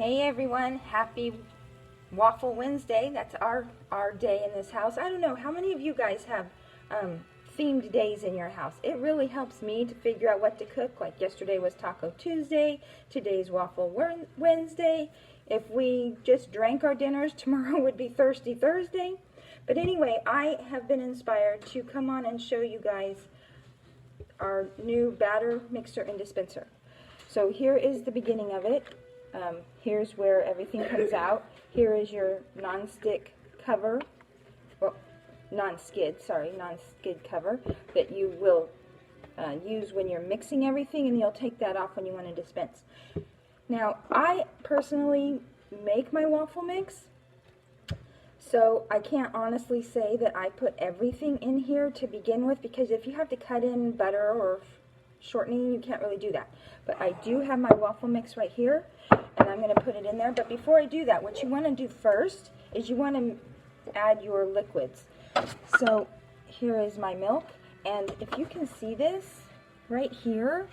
Hey everyone, happy Waffle Wednesday. That's our day in this house. I don't know, how many of you guys have themed days in your house? It really helps me to figure out what to cook. Like yesterday was Taco Tuesday, today's Waffle Wednesday. If we just drank our dinners, tomorrow would be Thirsty Thursday. But anyway, I have been inspired to come on and show you guys our new batter mixer and dispenser. So here is the beginning of it. Here's where everything comes out. Here is your non-stick cover, well, non-skid cover that you will use when you're mixing everything, and you'll take that off when you want to dispense. Now, I personally make my waffle mix, so I can't honestly say that I put everything in here to begin with, because if you have to cut in butter or shortening, you can't really do that. But I do have my waffle mix right here, and I'm going to put it in there. But before I do that, what you want to do first is you want to add your liquids. So here is my milk, and if you can see this, right here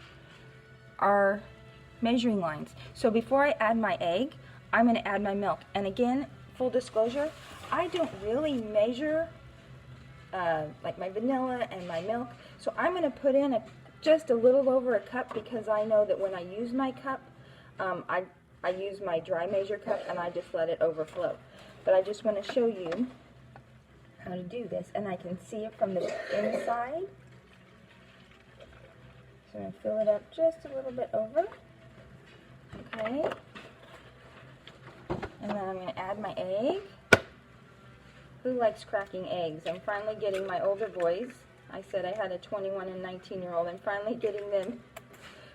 are measuring lines. So before I add my egg, I'm going to add my milk. And again, full disclosure, I don't really measure like my vanilla and my milk. So I'm going to put in just a little over a cup, because I know that when I use my cup, I use my dry measure cup and I just let it overflow. But I just want to show you how to do this, and I can see it from the inside. So I'm going to fill it up just a little bit over. Okay. And then I'm going to add my egg. Who likes cracking eggs? I'm finally getting my older boys. I said I had a 21 and 19-year-old. I'm finally getting them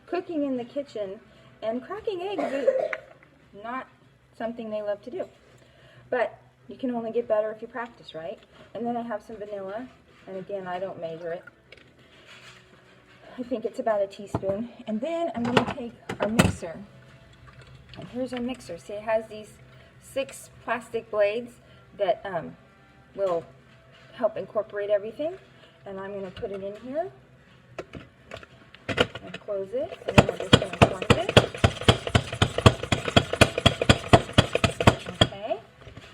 cooking in the kitchen, and cracking eggs is not something they love to do. But you can only get better if you practice, right? And then I have some vanilla, and again, I don't measure it. I think it's about a teaspoon. And then I'm going to take our mixer. And here's our mixer. See, it has these 6 plastic blades that will help incorporate everything. And I'm going to put it in here and close it, and then I'm just going to close it. Okay,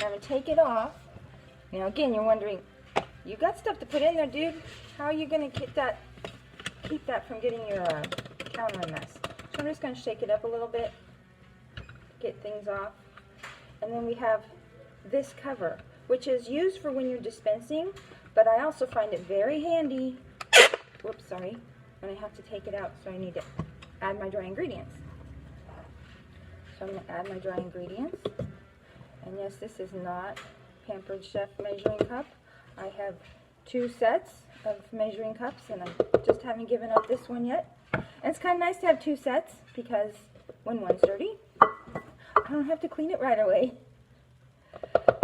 now I'm going to take it off. Now again, you're wondering, you got stuff to put in there, dude. How are you going to keep that from getting your counter a mess? So I'm just going to shake it up a little bit, get things off. And then we have this cover, which is used for when you're dispensing, but I also find it very handy, whoops, sorry, when I have to take it out, so I need to add my dry ingredients. So I'm going to add my dry ingredients. And yes, this is not Pampered Chef measuring cup. I have 2 sets of measuring cups, and I just haven't given up this one yet. And it's kind of nice to have 2 sets, because when one's dirty, I don't have to clean it right away.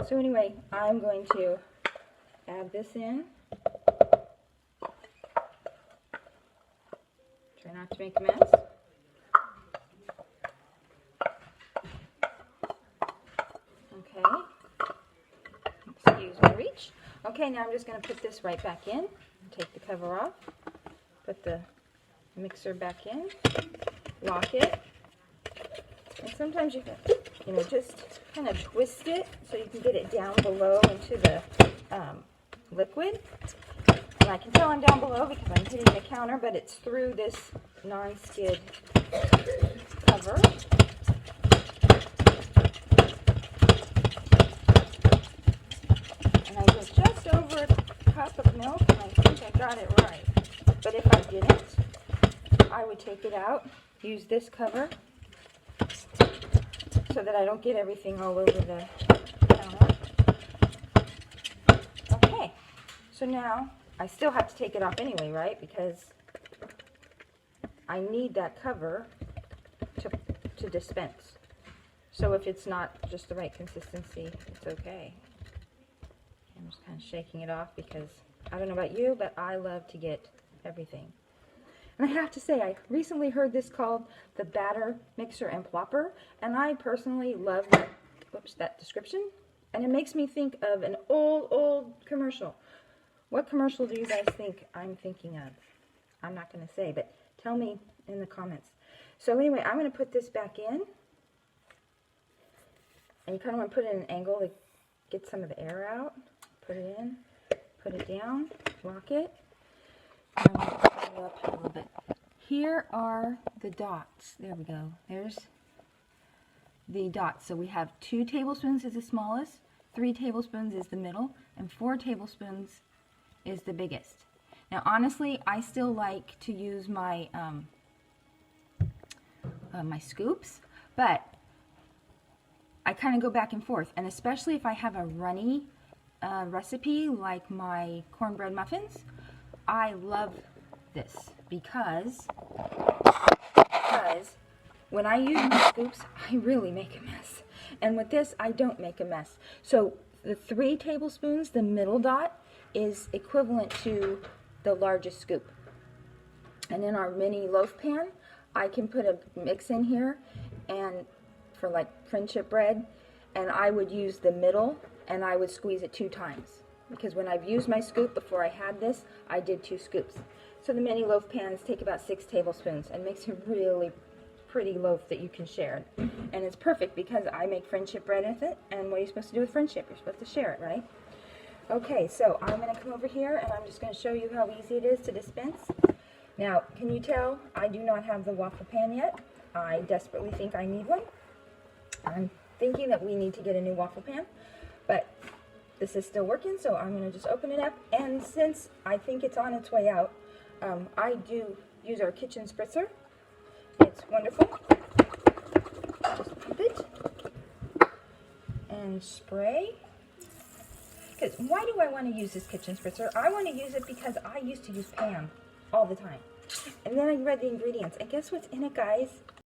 So anyway, I'm going to add this in. Try not to make a mess. Okay. Excuse my reach. Okay, now I'm just going to put this right back in. Take the cover off. Put the mixer back in. Lock it. And sometimes you can, just kind of twist it so you can get it down below into the liquid. And I can tell I'm down below because I'm hitting the counter, but it's through this non-skid cover. And I did just over a cup of milk, and I think I got it right. But if I didn't, I would take it out, use this cover, so that I don't get everything all over the counter. Okay, so now I still have to take it off anyway, right? Because I need that cover to dispense. So if it's not just the right consistency, it's okay. I'm just kind of shaking it off, because I don't know about you, but I love to get everything. And I have to say, I recently heard this called the batter mixer and plopper, and I personally love that description, and it makes me think of an old commercial. What commercial do you guys think I'm thinking of? I'm not going to say, but tell me in the comments. So anyway, I'm going to put this back in, And you kind of want to put it in an angle to get some of the air out. Put it in, put it down, lock it. And I'm going to put it up a little bit. Here are the dots. There we go. There's the dots. So we have 2 tablespoons is the smallest, 3 tablespoons is the middle, and 4 tablespoons is the biggest. Now honestly, I still like to use my my scoops, but I kind of go back and forth, and especially if I have a runny recipe like my cornbread muffins, I love this because when I use my scoops, I really make a mess. And with this, I don't make a mess. So the 3 tablespoons, the middle dot, is equivalent to the largest scoop. And in our mini loaf pan, I can put a mix in here and for like friendship bread, and I would use the middle and I would squeeze it 2 times. Because when I've used my scoop before I had this, I did 2 scoops. So the mini loaf pans take about 6 tablespoons and makes a really pretty loaf that you can share. And it's perfect because I make friendship bread with it, and what are you supposed to do with friendship? You're supposed to share it, right? Okay, so I'm going to come over here and I'm just going to show you how easy it is to dispense. Now, can you tell I do not have the waffle pan yet? I desperately think I need one. I'm thinking that we need to get a new waffle pan, but this is still working, so I'm going to just open it up. And since I think it's on its way out, I do use our kitchen spritzer. It's wonderful. Just pump it and spray. Because why do I want to use this kitchen spritzer? I want to use it because I used to use Pam all the time. And then I read the ingredients, and guess what's in it, guys?